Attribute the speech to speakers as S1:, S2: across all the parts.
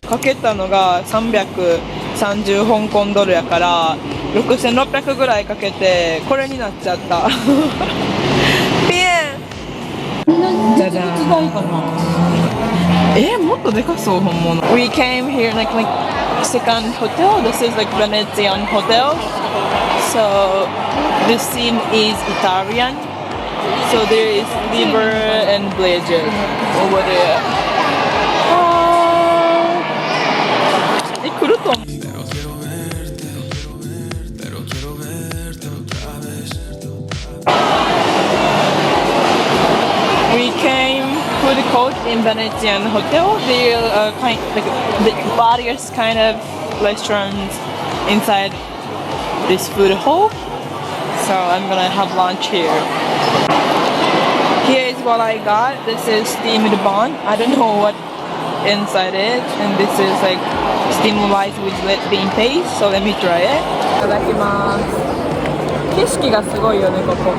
S1: かけたのが330香港ドルやから6600ぐらいかけてこれになっちゃったピエンじゃじゃん。もっとでかそう本物。 We came here like second hotel. This is like Venetian hotel. So the scene is Italian. So there is liver and blazer over there. 来ると思う。We came food court in Venetian hotel. There are various kind of restaurants inside this food hall. So I'm gonna have lunch here. Here is what I got. This is steamed bun. I don't know what inside it, and this is like steamed rice with red bean paste. So let me try it. いただきます。景色がすごいよねここ。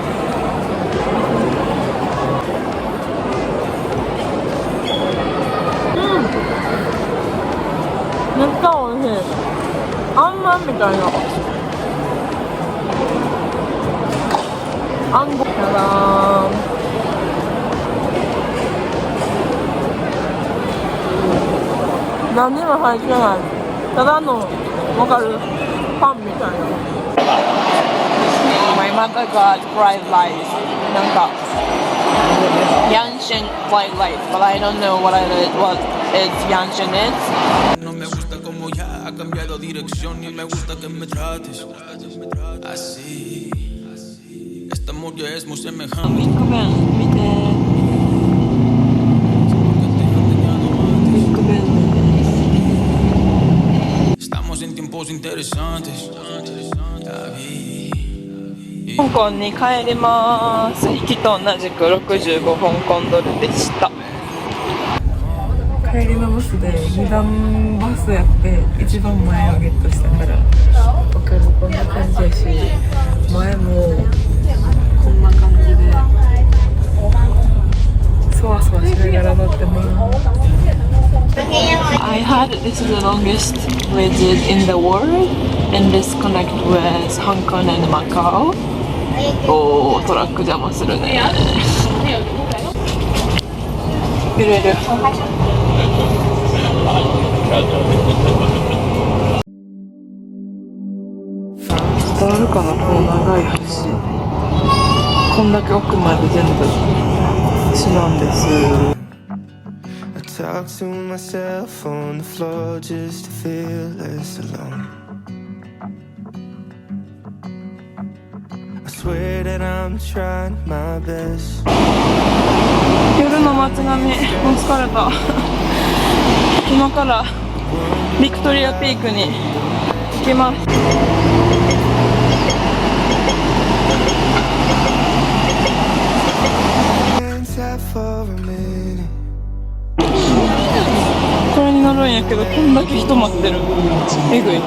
S1: めっちゃ美味しい。あんまんみたいな。あんご。やだー。何にも入ってない。ただのわかるパンみたいな。My mother got fried rice. なんかヤンシェン fried rice, but I don't know what is Yanshen is. No me gusta como ya ha cambiado dirección y me gusta que me trates así. Esta amor ya es muy semejante. 見て。香港に帰ります。行きと同じく65香港ドルでした。帰りのバスで2番バスやって一番前をゲットしたから分かる。こんな感じやし、前もこんな感じでそわそわしながら乗ってます。I had this is the longest visit in the world, and this connect with Hong Kong and Macau. おー、トラック邪魔するね。揺れる。伝わるかな、この長い橋。こんだけ奥まで全部橋なんです。Talk to myself on the floor just to feel less alone. I swear that I'm trying my best. 夜の街並み、もう疲れた。今からビクトリアピークに行きます。これに乗るんやけど、こんだけ人待ってる。えぐい。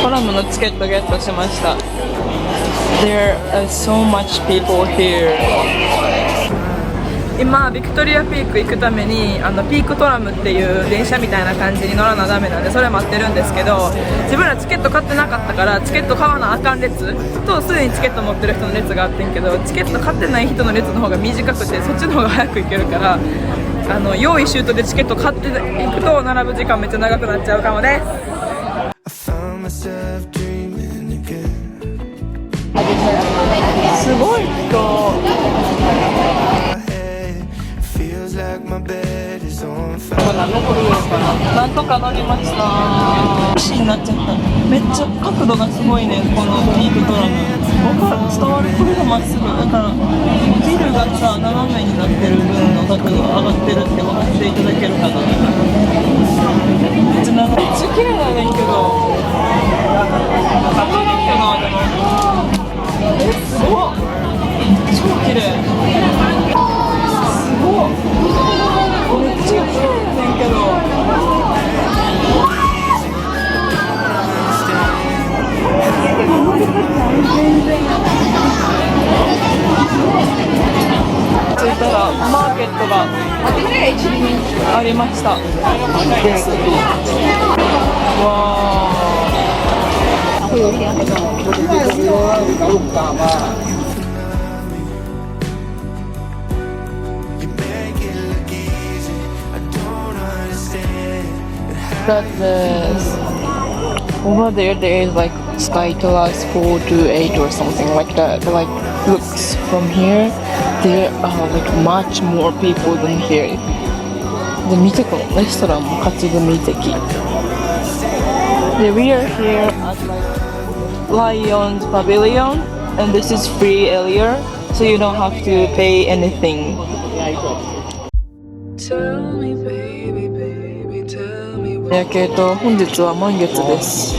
S1: トラムのチケットゲットしました。There are so much people here. 今ビクトリアピーク行くためにピークトラムっていう電車みたいな感じに乗らなダメなんで、それ待ってるんですけど、自分らチケット買ってなかったからチケット買わなあかん列とすでにチケット持ってる人の列があってんけど、チケット買ってない人の列の方が短くてそっちの方が早く行けるから、用意周到でチケット買っていくと並ぶ時間めっちゃ長くなっちゃうかもです。すごい人。なんとか乗りました。不思議になっちゃった。めっちゃ角度がすごいね、このピークトラム。伝わる。これがまっすぐだから、ビルがさ斜めになってる分の角度が上がってるって分かっていただけるかな。めっちゃ綺麗だねんけど、分からんけど、でもすごっ、超綺麗。すごっ、めっちゃ綺麗やねんけど。トがありました。わOver there is like Sky Terrace 428 or something like that. But like looks from here, there are like much more people than here. で見てこのレストランも勝ち組的。で We are here at like Lion's Pavilion, and this is free area, so you don't have to pay anything. Tell me, baby, baby, tell me. 本日は満月です。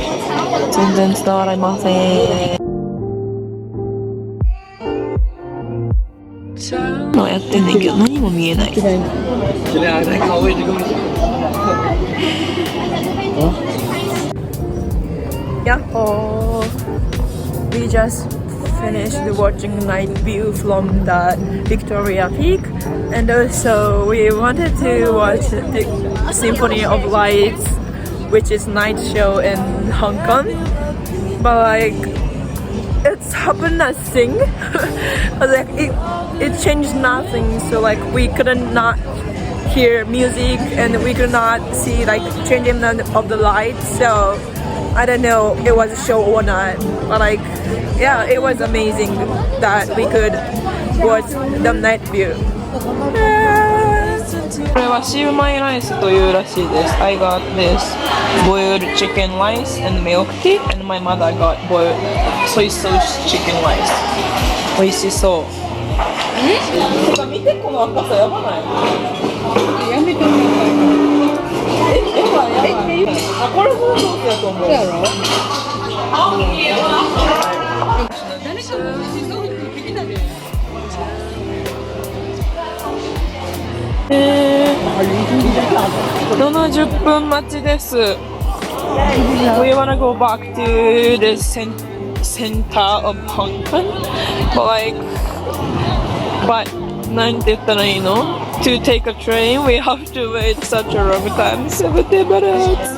S1: 全然伝わりません。やってんねんけど何も見えない。Yahoo! We just finished watching night view from the Victoria Peak, and also we wanted to watch the Symphony of Lights, which is night show in Hong Kong. But like, it's happened nothing. Like it changed nothing. So like we couldn't not hear music, and we could not see like changing of the lights. So I don't know it was a show or not, but like yeah, it was amazing that we could watch the night view. これはシウマイライスというらしいです。I got this boiled chicken rice and milk tea, and my mother got boiled soy sauce chicken rice. 美味しそう。てか見てこの赤さやばない？やめてもらいたい。やばい。あ、これもソースやと思う。そうやろ？誰かも静岡に聞きたいね。70分待ちです。We wanna go back to the center of Hong Kong, but なんて言ったらいいの？ To take a train, we have to wait such a long time, 70 minutes.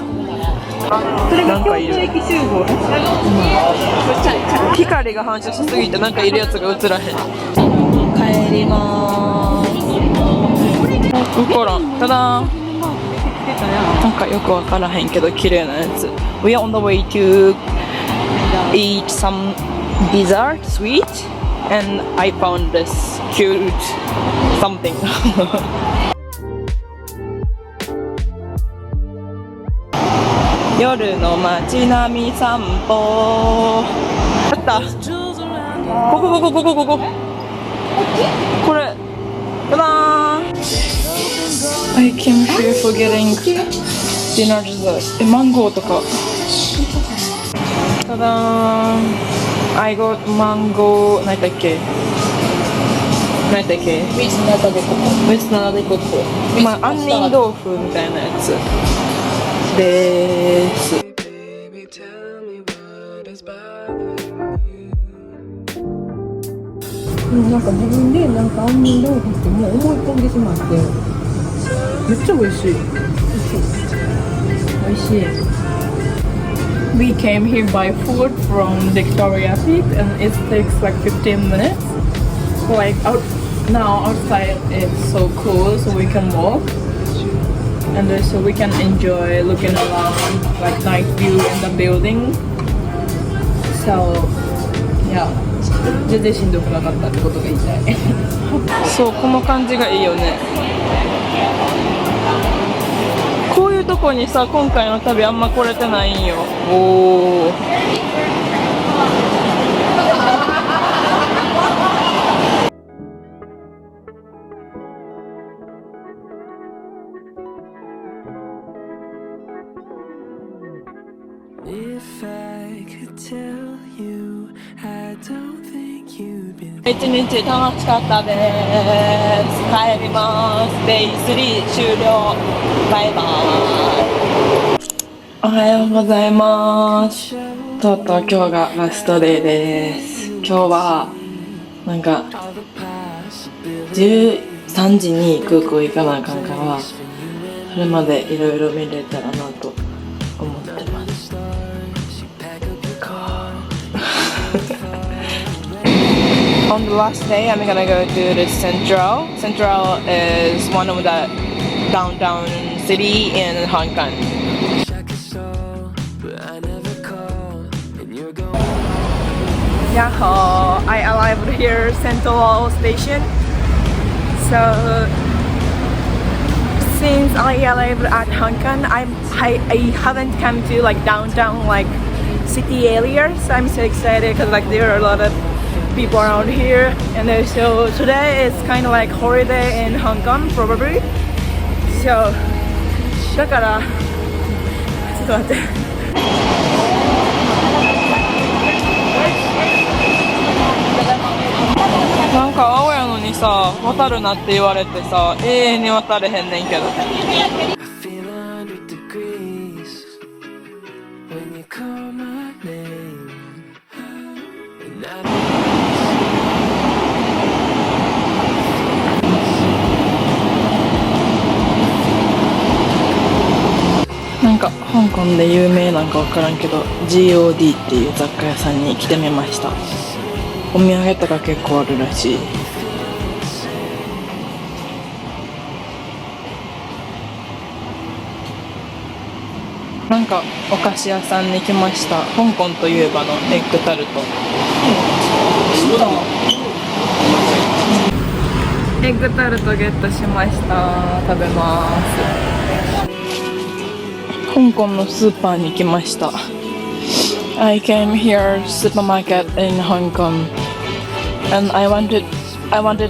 S1: なんかいる。光が反射しすぎてなんかいるやつが映らへん。帰りまーす。ウコロン、ただなんかよくわからへんけど綺麗なやつ。We are on the way to eat some dessert sweet, and I found this cute something. 夜の街並み散歩。あった。ここ。これ。ただー。I came here for getting dinner dessert. マンゴーとか。ただー。I got mango. 何だっけ？With ナタデココ。まあ杏仁豆腐みたいなやつです。
S2: なんか自分でなんか杏仁豆腐ってもう思い込んでしまってめっちゃ美味しい。美味しい。
S1: We came here by foot from Victoria Peak, and it takes like 15 minutes. So like now outside it's so cool, so we can walk, and so we can enjoy looking around like night view in the building. So yeah. 全然しんどくなかったってことが言いたい。そう、この感じがいいよね。こういうとこにさ、今回の旅あんま来れてないんよ。おー。一日楽しかったです。帰ります。デイ3終了。バイバイ。おはようございます。とうとう今日がラストデイです。今日はなんか13 3時に空港行かなあかんから、それまでいろいろ見れたらなと思ってます。On the last day, I'm gonna go to the Central. Central is one of the downtown city in Hong Kong. Yeah, I arrived here Central Station. So since I arrived at Hong Kong, I haven't come to like downtown like city area. So I'm so excited because like there are a lot of people around here, and so today is kind of like holiday in Hong Kong probably. So だからちょっと待って。なんか青やのにさ、渡るなって言われてさ、永遠に渡れへんねんけど。なんか香港で有名なんかわからんけど GOD っていう雑貨屋さんに来てみました。お土産とか結構あるらしい。なんかお菓子屋さんに来ました。香港といえばのエッグタルト。エッグタルトゲットしました。食べます。香港のスーパーに来ました。I came here supermarket in Hong Kong, and I wanted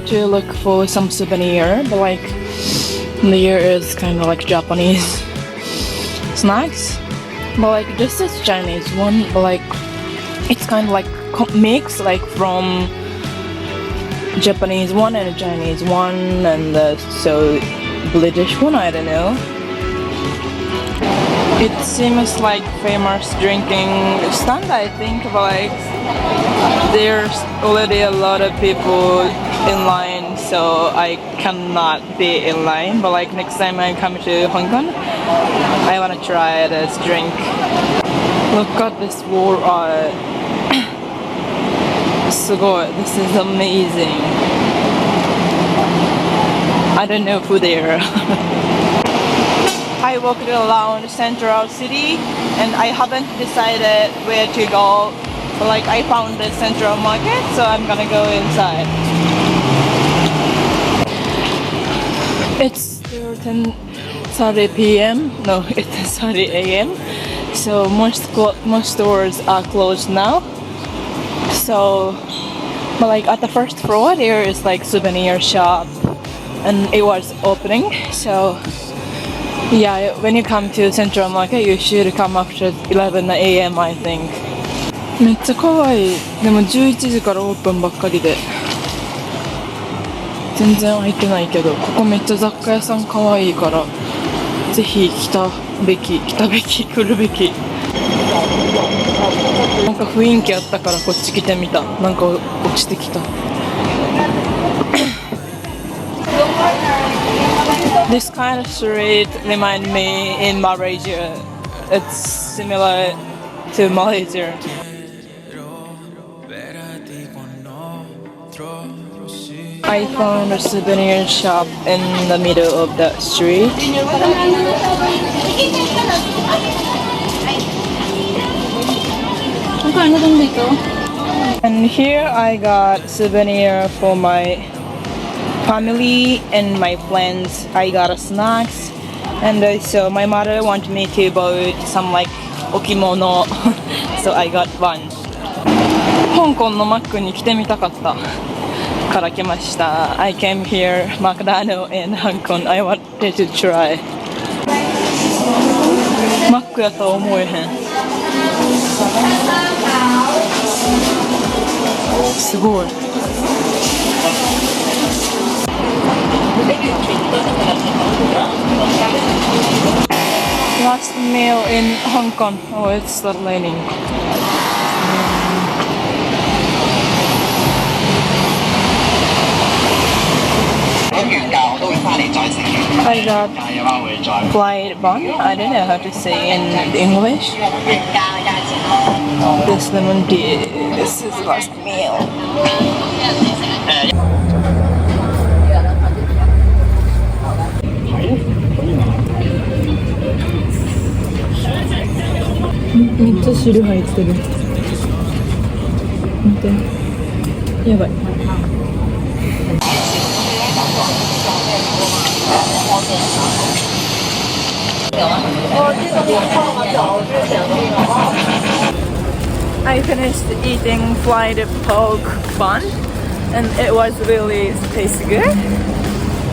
S1: to look for some souvenir, but like there is kind of like Japanese snacks, but like this is Chinese one, but like it's kind of like mix like from Japanese one and Chinese one, and so British one, I don't know. It seems like famous drinking stand, I think, but like there's already a lot of people in line, so I cannot be in line. But like next time I come to Hong Kong, I wanna try this drink. Look at this wall art. すごい. This is amazing. I don't know who they are. I walked around Central City and I haven't decided where to go. But like I found the Central Market, so I'm gonna go inside. It's still 10:30 p.m. No, it's 10:30 a.m. So most stores are closed now. So, but like at the first floor there is like souvenir shop, and it was opening. So.Yeah, when you come to Central Market, you should come after 11 a.m. I think. めっちゃ可愛い。でも11時からオープンばっかりで全然空いてないけど、ここめっちゃ雑貨屋さん可愛いからぜひ来るべき。なんか雰囲気あったからこっち来てみた。なんか落ちてきた。This kind of street remind me in Malaysia. It's similar to Malaysia. I found a souvenir shop in the middle of the street. And here I got souvenir for my family and my friends. I got snacks, and so my mother wanted me to buy some like okimono, so I got one. 香港のマックに来てみたかったから来ました。I came here Macau in Hong Kong. I wanted to try. マックやとは思えへん。すごい。Last meal in Hong Kong. Oh, it's started raining. got fried bun. I don't know how to say in English. This lemon tea. This is last meal. It's 汁入ってる。見て。やばい。I finished eating fried pork bun and it was really tasty good.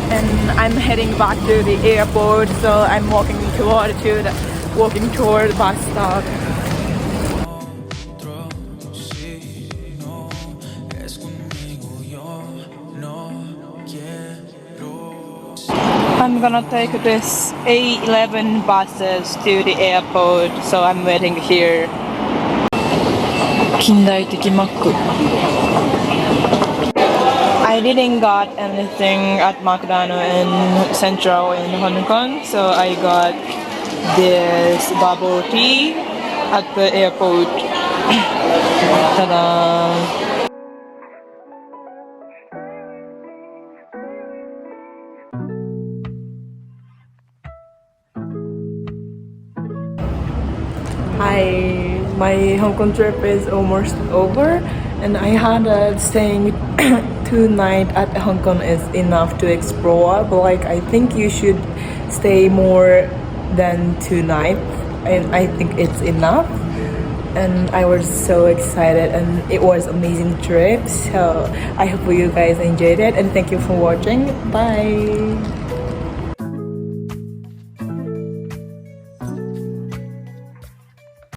S1: And I'm heading back to the airport, so I'm walking toward the bus stop. I'm gonna take this A11 buses to the airport, so I'm waiting here. 近代的マック I didn't got anything at McDonald's in Central in Hong Kong, so I got this bubble tea at the airport. Ta-da! Hi, my Hong Kong trip is almost over, and I had staying 2 nights at Hong Kong is enough to explore, but like I think you should stay more than 2 nights, and I think it's enough. And I was so excited, and it was amazing trip. So I hope you guys enjoyed it, and thank you for watching. Bye.